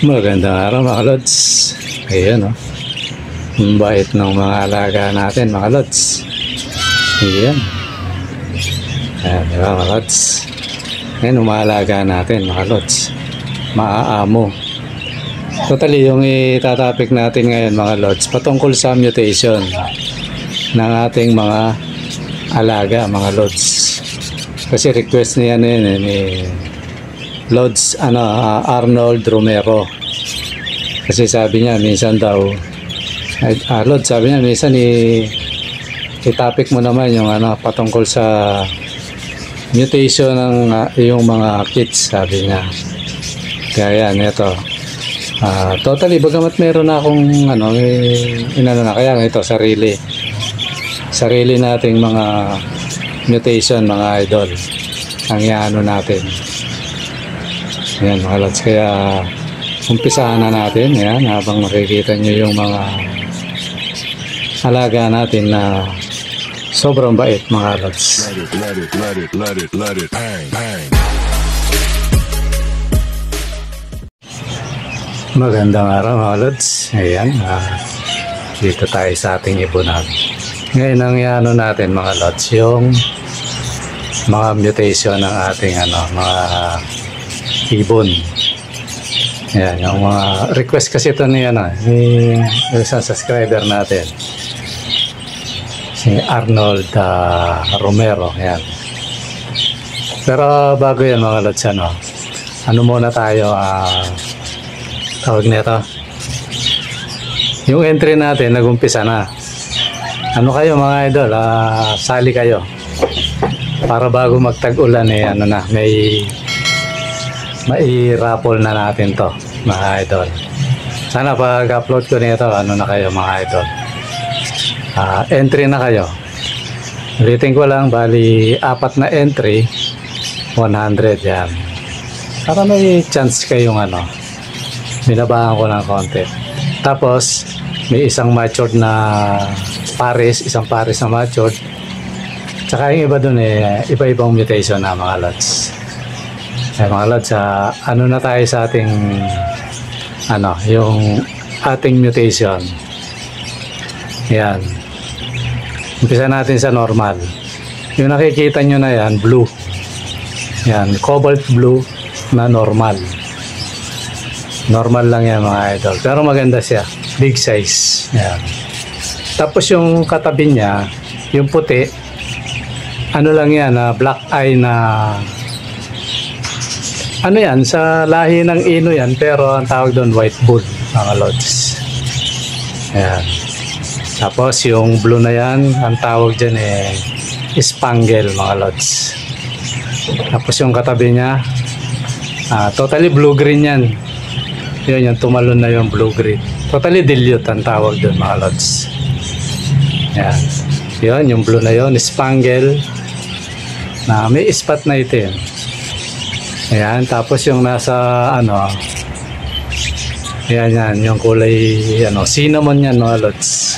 Magandang araw mga lods. Ayan o. Ang bait ng mga alaga natin mga lods. Ayan. Ayan diba mga lods. Ayan umalaga natin mga lods. Maaamo. Totally yung itatapik natin ngayon mga lods patungkol sa mutation ng ating mga alaga mga lods. Kasi request niya ni Lods Arnold Romero. Kasi sabi niya minsan daw Lord, sabi niya minsan i-topic mo naman yung patungkol sa mutation ng yung mga kids, sabi niya. Kaya yan, ito. Totally bagamat meron na akong kaya ito sarili nating mga mutation mga idol ang natin. Ayan mga lods, kaya umpisahan na natin. Ayan, habang makikita nyo yung mga alaga natin na sobrang bait mga lods. Let it, bang, bang. Magandang araw mga lods. Ayan, dito tayo sa ating ibunan. Ngayon ang natin mga lods, yung mga mutation ng ating mga ibon. Yan, yung mga request kasi ito ni isang subscriber natin, si Arnold Romero. Yan. Pero bago yan mga lods, muna tayo, tawag nito, yung entry natin nagumpisa na. Kayo mga idol, sali kayo para bago magtag-ulan may raffle na natin to mga idol. Sana pag upload ko nito na kayo mga idol, entry na kayo. Ulitin ko lang, bali 4 na entry, 100 yan, para may chance kayong binabahan ko ng konti. Tapos may isang matured na pares, isang pares na matured, tsaka yung iba dun iba-ibang mutation na mga lods. Mga lods, na tayo sa ating yung ating mutation. Yan, umpisa natin sa normal. Yung nakikita nyo na yan, blue, yan, cobalt blue na normal lang yan mga idol, pero maganda siya, big size. Yan. Tapos yung katabi niya, yung puti, lang yan, black eye na yan, sa lahi ng Ino yan, pero ang tawag doon white bull mga lods. Ayan. Tapos yung blue na yan, ang tawag dyan spangle mga lods. Tapos yung katabi niya, totally blue green yan. Yun, yung tumalon na yung blue green, totally dilute ang tawag doon mga lods. Ayan. Yun, yung blue na yun, spangle na may spot na itim. Ayan, tapos yung nasa yan, yung kulay cinnamon yan mga lods.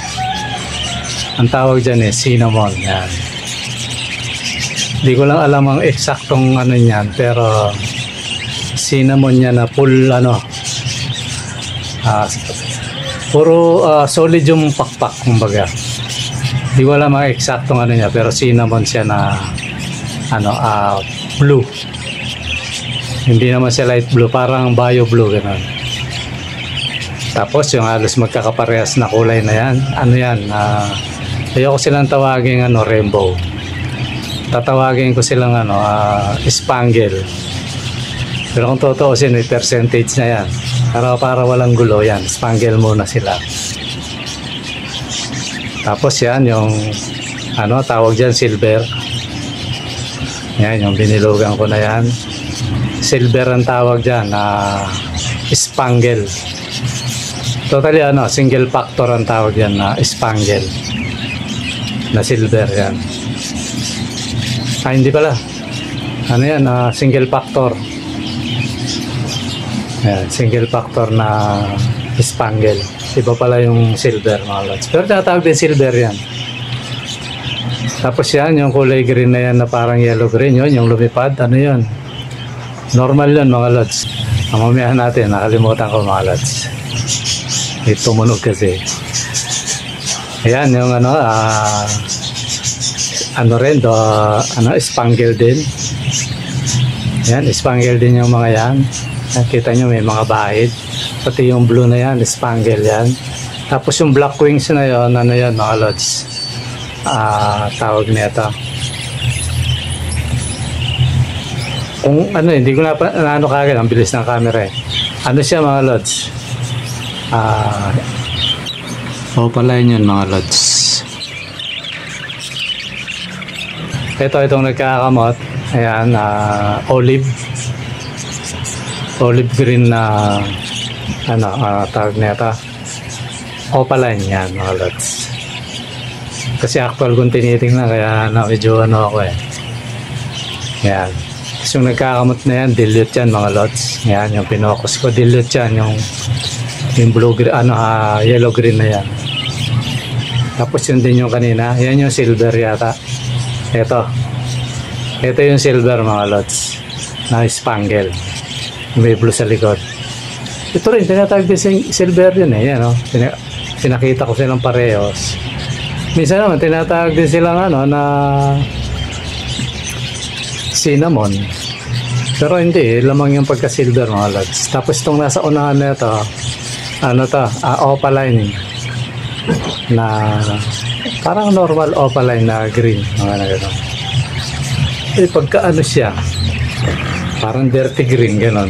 Ang tawag dyan cinnamon. Yan. Hindi ko lang alam ang eksaktong niyan, pero cinnamon yan na full puro solid yung pakpak kumbaga. Hindi ko alam ang eksaktong niya, pero cinnamon siya na blue. Hindi naman siya light blue, parang bio blue gano'n. Tapos yung halos magkakaparehas na kulay na yan, ayoko silang tawagin rainbow. Tatawagin ko silang spangle. Pero kung totoosin, may percentage na yan. Pero para walang gulo yan, spangle muna sila. Tapos yan, yung tawag dyan, silver. Yan, yung binilugan ko na yan. Silver ang tawag dyan, spangle. Totally single factor ang tawag dyan na spangle na silver yan. Hindi pala yan, single factor. Yan, single factor na spangle. Iba pala yung silver mga lods, pero tatawag din silver yan. Tapos yan, yung kulay green na yan na parang yellow green, yun yung lumipad, yan, normal yan mga lods. Mamamayan natin, nakalimutan ko mga lods. May tumunog kasi. Ayan, yung ano rin, spangle din. Ayan, spangle din yung mga yan. Nakita nyo may mga bahid. Pati yung blue na yan, spangle yan. Tapos yung black wings na yon, ano yan mga lods? Tawag nito. Kung ano, hindi ko na ano kagad, ang bilis ng camera eh. Ano siya mga lods? Opaline yun mga lods. Itong nagkakamot. Ayan, olive green na tawag nito. Opaline yan mga lods. Kasi actual kung tinitingnan kaya medyo ako eh. Yan. Tapos yung nagkakamot na yan, dilute yan mga lods. Yan, yung pinokus ko, dilute yan. Yung blue green, yellow green na yan. Tapos yun din yung kanina. Yan yung silver yata. Ito yung silver mga lods. Na spangle. May blue sa likod. Ito rin, tinatawag din silver yun eh. Yan, pinakita ko silang parehos. Minsan naman, tinatawag din silang na cinnamon. Pero hindi, lamang yung pagka-silver mga lods. Tapos itong nasa unahan na ito, opaline na parang normal opaline na green. Mga gano'n. Pagka siya, parang dirty green, gano'n.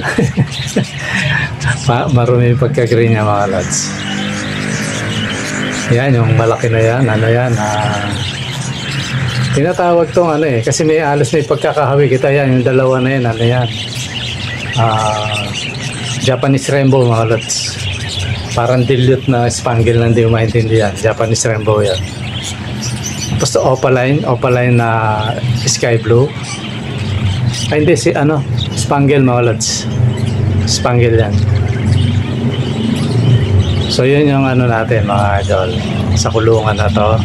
Marumi yung pagka-green niya mga lods. Yan, yung malaki na yan, tinatawag tong kasi may alos may pagkakahawi kita yan, yung dalawa na yan, Japanese rainbow mga lods. Parang dilute na spangle na hindi mo maintindihan. Japanese rainbow yan. Tapos opaline na sky blue. Ay hindi, spangle mga lods. Spangle yan. So yun yung natin mga idol. Sa kulungan na to.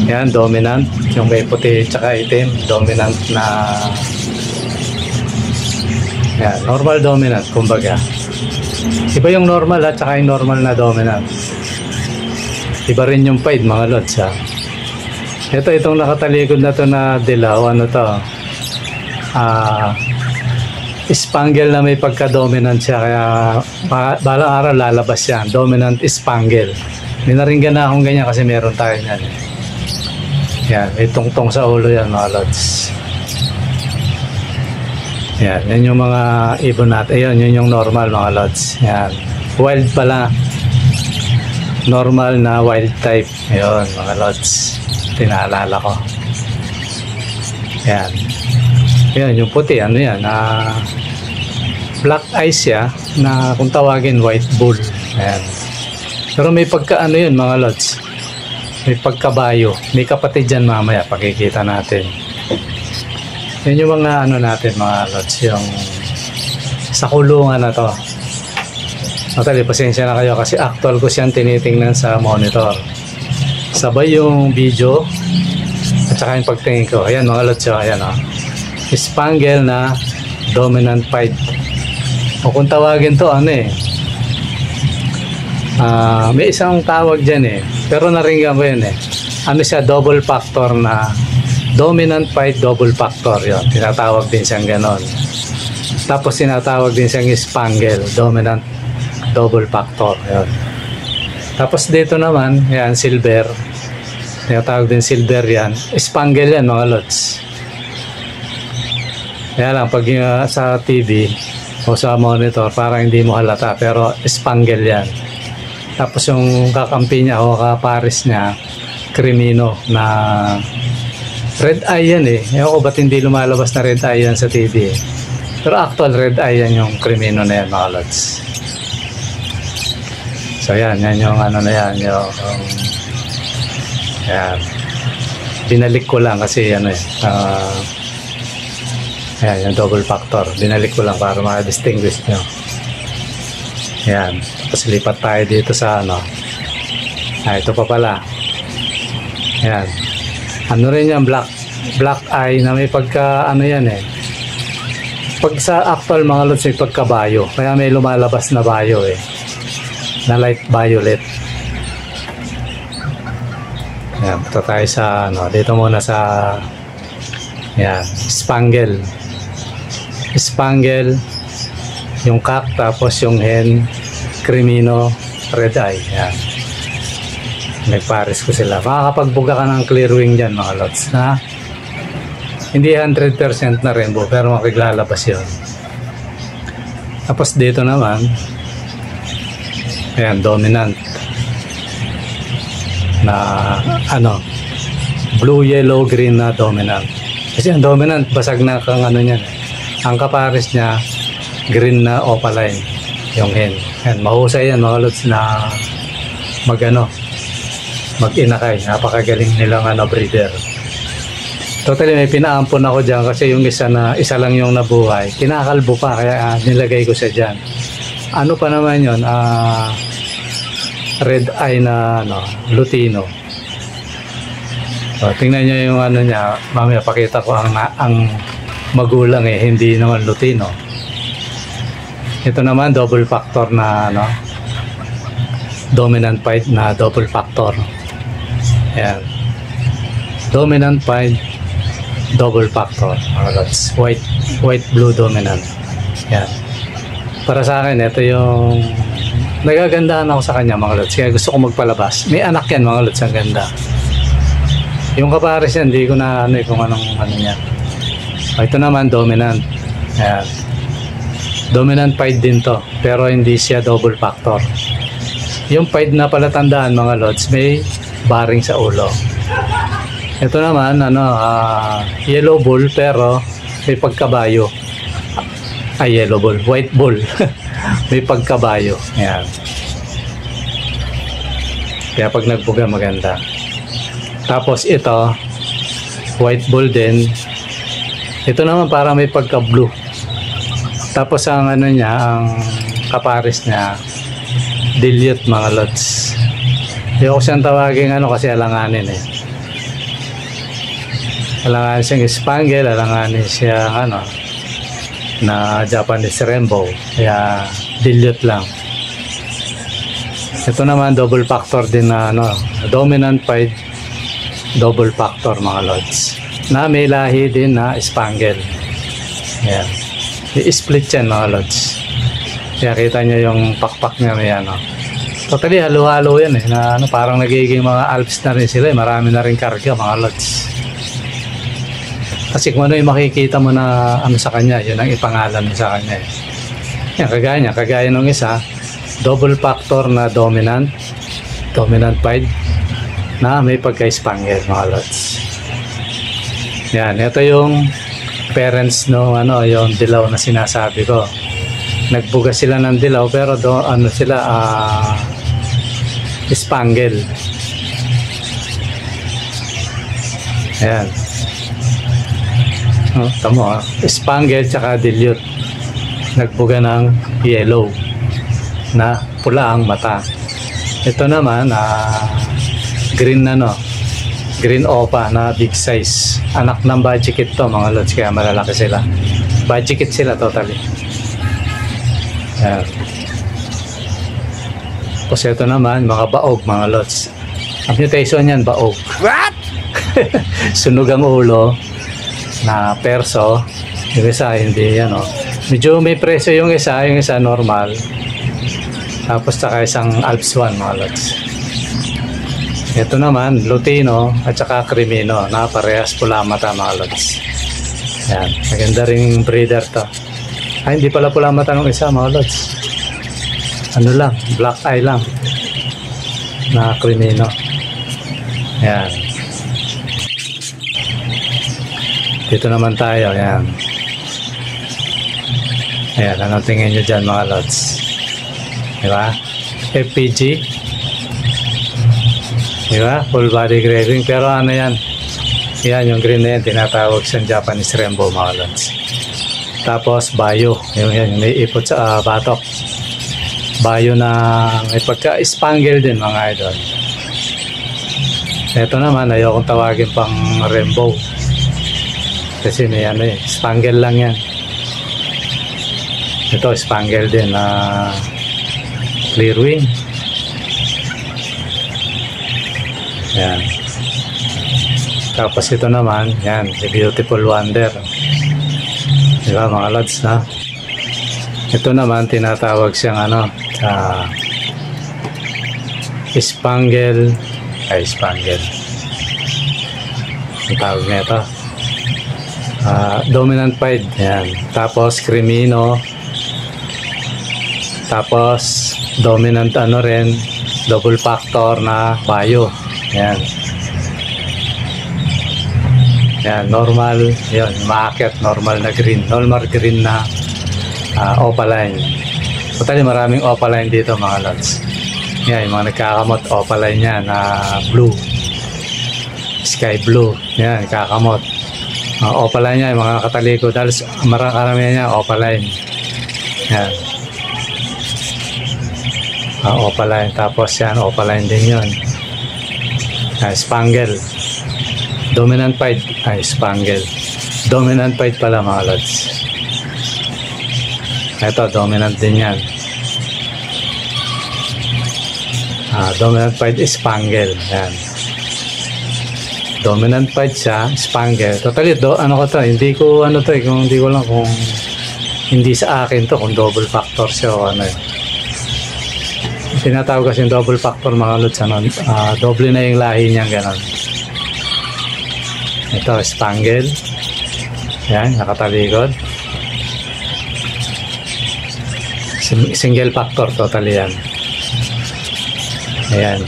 Yan, dominant. Yung may puti tsaka itim. Dominant na yan, normal dominant kumbaga. Iba yung normal at saka yung normal na dominant. Iba rin yung pied mga lods ha. Itong nakatalikod na to na dilaw, spangle na may pagka-dominant siya, kaya balang araw lalabas yan. Dominant spangle. May naringgan na akong ganyan kasi meron tayo yan. Yan, may tungtong sa ulo yan mga lods. Yan yung mga ibon natin. Yun yung normal mga lods. Yan, wild pala. Normal na wild type. Yun mga lods. Tinaalala ko. Yan. Yan, yung puti, yan, black eyes siya, na kung tawagin white bull. Ayan. Pero may pagka yun mga lods. May pagkabayo. May kapatid dyan mamaya, pakikita natin. Yan yung mga natin mga lods, yung sa kulungan na to. Actually, pasensya na kayo kasi actual ko siyang tinitingnan sa monitor. Sabay yung video at saka yung pagtingin ko. Ayan mga lods, ayan spangle na dominant pied. O kung tawagin to may isang tawag dyan pero naringgan ko yun siya, double factor na dominant pied double factor. Yun, tinatawag din siyang ganon. Tapos tinatawag din siyang spangle dominant double factor. Yun. Tapos dito naman yan, silver, tinatawag din silver yan. Spangle yan mga lods. Kaya lang, pag sa TV o sa monitor, parang hindi mo halata. Pero spangle yan. Tapos yung kakampi niya o kaparis niya, crimino na red eye yan Ewan ko ba't hindi lumalabas na red eye yan sa TV Pero actual red eye yan yung crimino na yan mga lods. So yan yung na yan. Yan. Binalik ko lang kasi ayan, yung double factor. Binalik ko lang para ma-distinguish nyo. Ayan. Tapos lipat tayo dito sa ito pa pala. Ayan. Rin yan, black eye na may pagka yan Pag sa actual mga lods may pagkabayo, kaya may lumalabas na bayo eh, na light violet. Ayan, punta tayo sa ano, dito muna sa ayan, spangle. Spangle, yung cock, tapos yung hen, crimino, red eye. Ayan. Nagpares ko sila. Makakapagbuga ka ng clear wing dyan mga lods, na hindi 100% na rainbow pero makiklalabas yun. Tapos dito naman ayan, dominant na ano, blue, yellow, green na dominant. Kasi ang dominant basag na kang ano niyan, ang kapares niya green na opaline yung hen. Ayan, mahusay yan mga lods na mag-inakay. Napakagaling nilang ano, breeder. Totally may pinaampon ako dyan kasi yung isa lang yung nabuhay, kinakalbo pa, kaya nilagay ko siya dyan. Ano pa naman yun, red eye na ano, lutino. So, tingnan nyo yung ano niya, mamaya pakita ko ang magulang eh, hindi naman lutino. Ito naman double factor na ano, dominant pied na double factor. Ayan, dominant pied double factor, white blue dominant. Yan, para sa akin ito yung nagagandahan ako sa kanya mga lods, kaya gusto ko magpalabas. May anak yan mga lods, ang ganda. Yung kapares yan, hindi ko na ano kung anong ano niya. Ito naman dominant. Yan, dominant pied din to, pero hindi siya double factor. Yung pied na palatandaan mga lods, may baring sa ulo. Ito naman ano, yellow bull pero may pagkabayo. Yellow bull, white bull. May pagkabayo. Ayan. Kaya pag nagbuga maganda. Tapos ito white bull din. Ito naman parang may pagka-blue. Tapos ang ano niya, ang kapares niya dilute mga lods. Hindi ko siyang tawagin ano kasi alanganin eh. Alanganin siyang spangle, alanganin siyang ano, na Japanese rainbow, kaya dilute lang. Ito naman double factor din na ano, dominant pied double factor mga lods, na may lahi din na spangle. Ayan, i-split yan mga lods, kaya kita nyo yung pakpak niya may ano. Totally halo-halo yan eh, na ano, parang nagiging mga alps na rin sila eh. Marami na rin karga mga lods. Kasi kung ano yung makikita mo na ano sa kanya, yun ang ipangalan mo sa kanya eh. Yan, kagaya nung isa, double factor na dominant pied na may pagka-spangle mga lods. Yan, ito yung parents no, ano, yung dilaw na sinasabi ko. Nagbuga sila ng dilaw pero ano sila, spangle. Ayan. Oh, tamo spangle tsaka dilute. Nagbuga ng yellow na pula ang mata. Ito naman green na no, green opa na big size. Anak ng budget to mga lods, kaya malalaki sila. Budget sila totally. Ayan. Tapos ito naman mga baog mga lods. Ang mutation yan baog. What? Sunog ang ulo na perso, yung isa hindi yan oh. Medyo may presyo yung isa normal. Tapos saka isang Alps 1 mga lods. Ito naman lutino at saka crimino na parehas pula mata mga lods. Yan, maganda ring breeder to. Hindi pala pula mata ng isa mga lods, ano lang, black eye lang na crimino. Yan, dito naman tayo. Ayan. Ayan, anong tingin nyo dyan mga lods? Diba? FPG. Diba? Full body grading. Pero ano yan? Yan, yung green na yan, tinatawag siyang Japanese rainbow mga lods. Tapos, bayo. Yung may ipot sa batok. Bayo na may pagka-spangle din mga idol. Ito naman, ayokong tawagin pang rainbow. Kasi may ano eh, spangle lang yan. Ito, spangle din na clear wing. Yan. Tapos ito naman, yan, si Beautiful Wonder. Diba mga lods, na? Ito naman, tinatawag siyang ano, spangle. Ang tawag na ito. Dominant pied. Yan. Tapos, Crimino. Tapos, dominant ano rin, double factor na Bayo. Yan. Yan, normal. Yan, maakyat, normal na green. Normal green na opaline. Totally, maraming opaline dito mga lods. Yan, yung mga nagkakamot, opaline yan na blue. Sky blue. Yan, kakamot. Opaline yan, yung mga kataliko. Dahil karamihan niya, opaline. Yan. Opaline. Tapos yan, opaline din yun. Spangle. Dominant pied. Spangle. Dominant pied pala mga lods. Ito, dominant din yan. Dominant pied spangle. Yan. Dominant pied siya, spangle. Totally, ano ko to, hindi ko kung hindi ko lang kung hindi sa akin to, kung double factor siya o ano eh. Tinatawag kasi yung double factor mga lods, ano, doble na yung lahi niya, gano'n. Ito, spangle. Yan, nakatalikod. Single factor, totally yan. Ayan.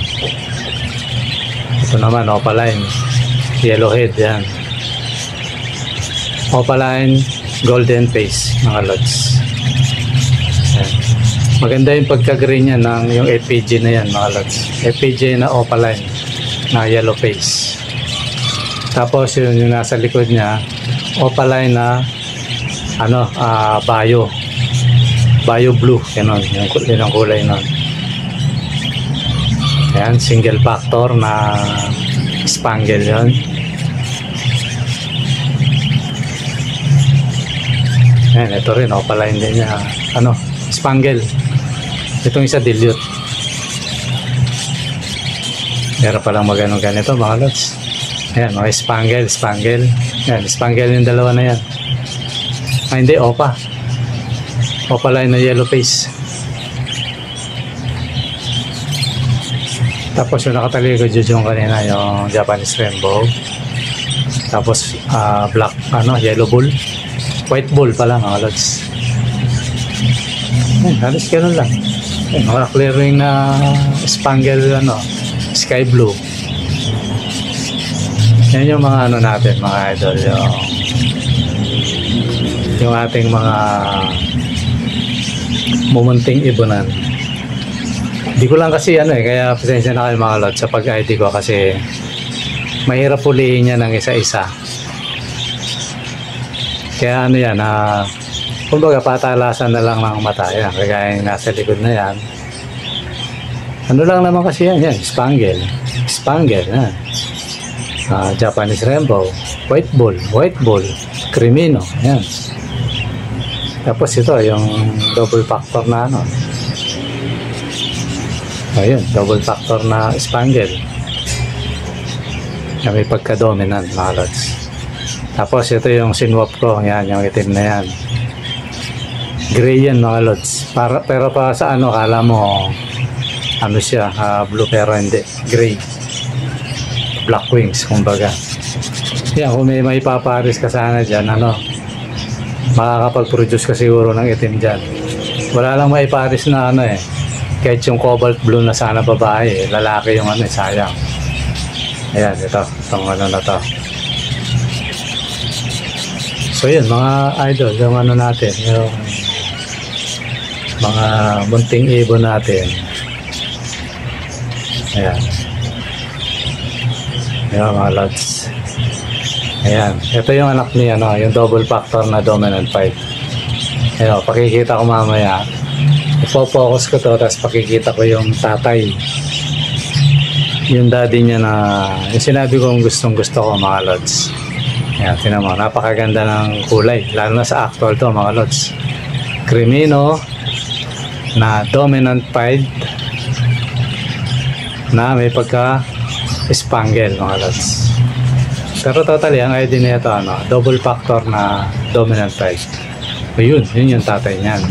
Ito naman, opaline. Yellowhead, yan. Opaline, golden face, mga lods. Ayan. Maganda yung pagka-green yan ng yung FPG na yan, mga lods. FPG na opaline, na yellow face. Tapos yung nasa likod niya, opaline na ano, Bayo. Bayo blue, ganun, yung kulay nun. Ayan, single factor na spangle yun. Ayan, ito rin, opaline din niya. Ano, spangle. Itong isa dilute. Meron palang ganito mga lods. Ayan, mga spangle. Ayan, spangle yung dalawa na yan. Hindi, opa. Opaline na yellow face. Tapos yung nakatalikod yung kanina, yung Japanese Rainbow. Tapos black, yellow bull. White bull pala mga lods. Halos ganun lang. Mga clearing na spangle, sky blue. Yan yung mga natin, mga idol, yung ating mga mumunting ibunan. Di ko lang kasi kaya pasensya na kayo mga lods sa pag-ID ko kasi mahirap pulihin niya ng isa-isa. Kaya yan, kumbaga patalasan na lang ng mata. Yan, kaya yung nasa likod na yan. Ano lang naman kasi yan, spangle, yan. Japanese Rainbow, white bull, Crimino, yan. Tapos ito, yung double factor na ayun, double factor na spangle. Yan, may pagka-dominant mga lods. Tapos ito yung sinwap ko, yan, yung itim na yan. Gray yan mga lods. Pero pa sa kala mo, siya, blue pero hindi, gray. Black wings, kumbaga. Yan, kung may paparis ka sana dyan, makakapag-produce ka siguro ng itim dyan. Wala lang maiparis na kahit yung cobalt blue na sana babae, lalaki yung sayang. Ayan, itong na to. So yun, mga idol, yung natin, yung mga munting ibon natin. Ayan. Ayan mga lods. Ayan, ito yung anak niya, yung double factor na dominant pied. Ayan, pakikita ko mamaya. Ipo-focus ko to, tapos pakikita ko yung tatay. Yung daddy niya na, yung sinabi kong gustong gusto ko mga lods. Ayan, tinan mo, napakaganda ng kulay. Lalo na sa actual to mga lods. Crimino na dominant pied na may pagka spangle mga lods. Pero totally ang ID niya ito double factor na dominant pied. Ayun, yun yung tatay niyan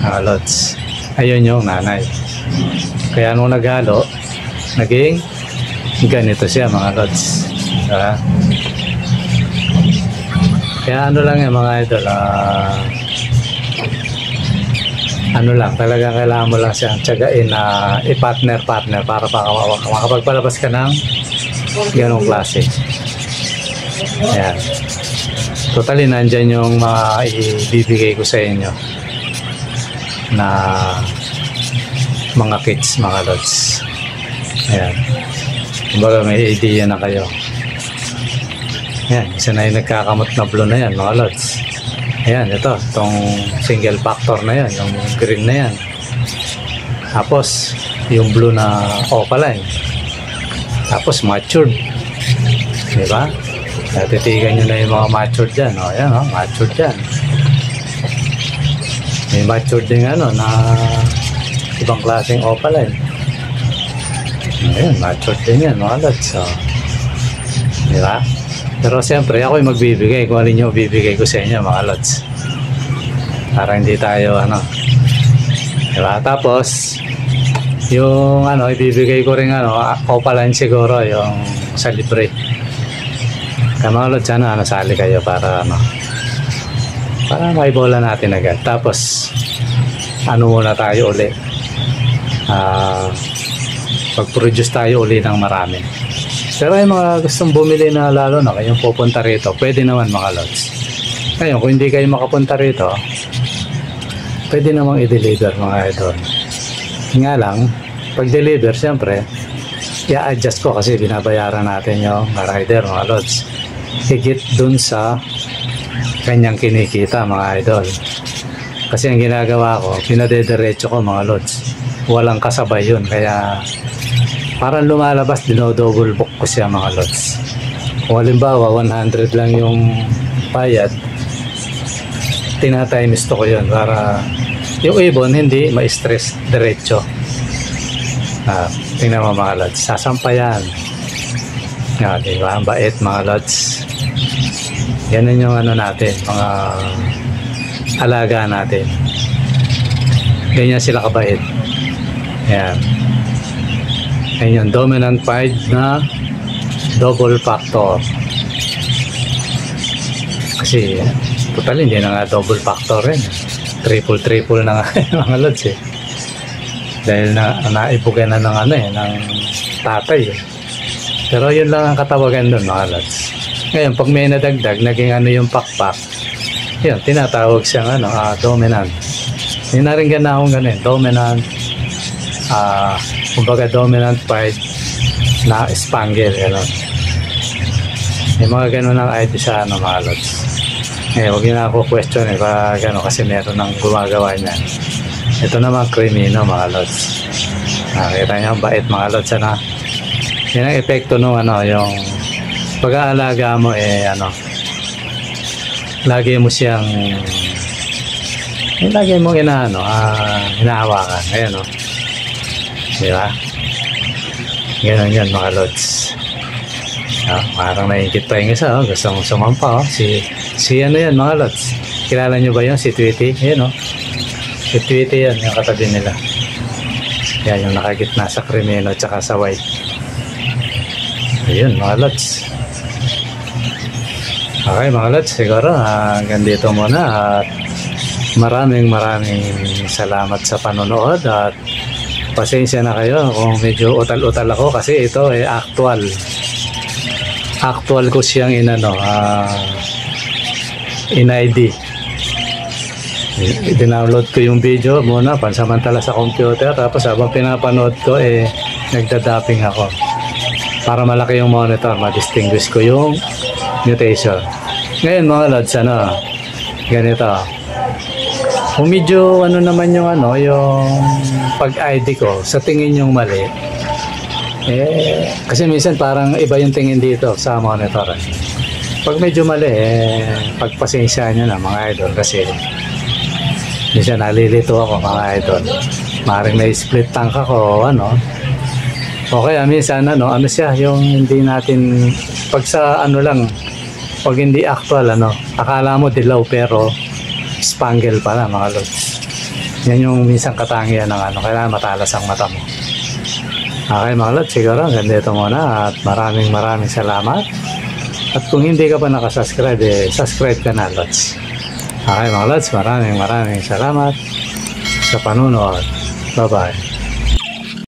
mga lods. Ayun yung nanay. Kaya nung naghalo, naging ganito siya mga lods. Kaya ano lang yan mga idol, ano lang, talaga kailangan mo lang siyang tiyagain na i-partner para makapagpalabas ka ng ganong klase. Ayan. Totally, nandyan yung mga ibibigay ko sa inyo na mga kits, mga lods. Ayan. Kumbaga may idea na kayo. Ayan, isa na yung nagkakamot na blue na yan, mga lods. Ayan, itong single factor na yan, yung green na yan. Tapos, yung blue na opaline. Tapos, matured. Diba? Natitigan nyo na yung mga matured dyan. O, ayan, matured dyan. May matured din na ibang klaseng opaline. Ayan, matured din yan, mga lods. So, diba? Pero siyempre ako yung magbibigay kung alin yung bibigay ko sa inyo mga lods. Para hindi tayo diba? Tapos yung ibibigay ko rin opaline siguro yung sa libre. Kaya mga lods sali kayo para para maibola natin agad. Tapos muna tayo uli. Pag-produce tayo uli ng marami. Pero yung mga gustong bumili na lalo na kayong pupunta rito, pwede naman mga lods. Ngayon, kung hindi kayo makapunta rito, pwede namang i-deliver mga idol. Nga lang, pag-deliver, siyempre, i-adjust ko kasi binabayaran natin yung rider mga lods. Higit dun sa kanyang kinikita mga idol. Kasi ang ginagawa ko, pinadediretso ko mga lods. Walang kasabay yun, kaya parang lumalabas, dino-double book ko siya mga lods. Kung halimbawa 100 lang yung bayad, tinatimes to ko yun para yung ibon hindi ma-stress diretso. Tingnan mo mga lods, sasampayan. Diba? Ang bait mga lods. Yan yung natin, mga alaga natin. Ganyan sila kabait. Yan. Ayan, dominant pied na double factor. Kasi total hindi na nga double factor rin. Triple na nga mga lods Dahil naibugan na ng tatay Pero yun lang ang katawagan doon mga lods. Ngayon pag may nadagdag, naging yung pakpak. Yun, tinatawag siyang dominant. Hinaringgan na akong ganun, dominant. Kumbaga dominant pied na spangle gano'n. May mga gano'n ang ID sa mga lods. Huwag nyo na ako question kasi meron ng gumagawa niyan. Ito naman crimino mga lods. Nakita nyo ang bait mga lods. Yan ang epekto nung yung pag-aalaga mo lagi mo siyang lagi mo hinahawakan. Ayan diba? Ganun yan mga lods. Parang naiingit pa yung isa. Gusto mong sumampa. Si yan mga lods. Kilala nyo ba yun? Si Tweety. Ayan si Tweety yan. Yung katabi nila. Yan yung nakagitna sa crimino at saka sa white. Ayun mga lods. Okay mga lods. Siguro hanggang dito muna. At maraming salamat sa panonood. At pasensya na kayo kung medyo utal-utal ako kasi ito actual ko siyang in-ID. I-download ko yung video muna pansamantala sa computer, tapos habang pinapanood ko nagdadapping ako para malaki yung monitor, ma-distinguish ko yung mutation. Ngayon mga lods, ganito. Kung medyo naman yung pag-ID ko sa tingin yung mali, kasi minsan parang iba yung tingin dito sa monitor. Pag medyo mali, pagpasensya nyo na mga idol kasi Minsan nalilito ako mga idol. Maring na-split tank ako, ano. O kaya minsan, ano siya, yung hindi natin, pag sa ano lang, pag hindi actual, ano, akala mo dilaw pero spangle pala mga lods. Yan yung minsan katangian ng ano, kailangan matalas ang mata mo. Okay mga lods, siguro ganito muna at maraming salamat. At kung hindi ka pa nakasubscribe, subscribe ka na lods. Okay mga lods, maraming salamat sa panunood. Bye bye.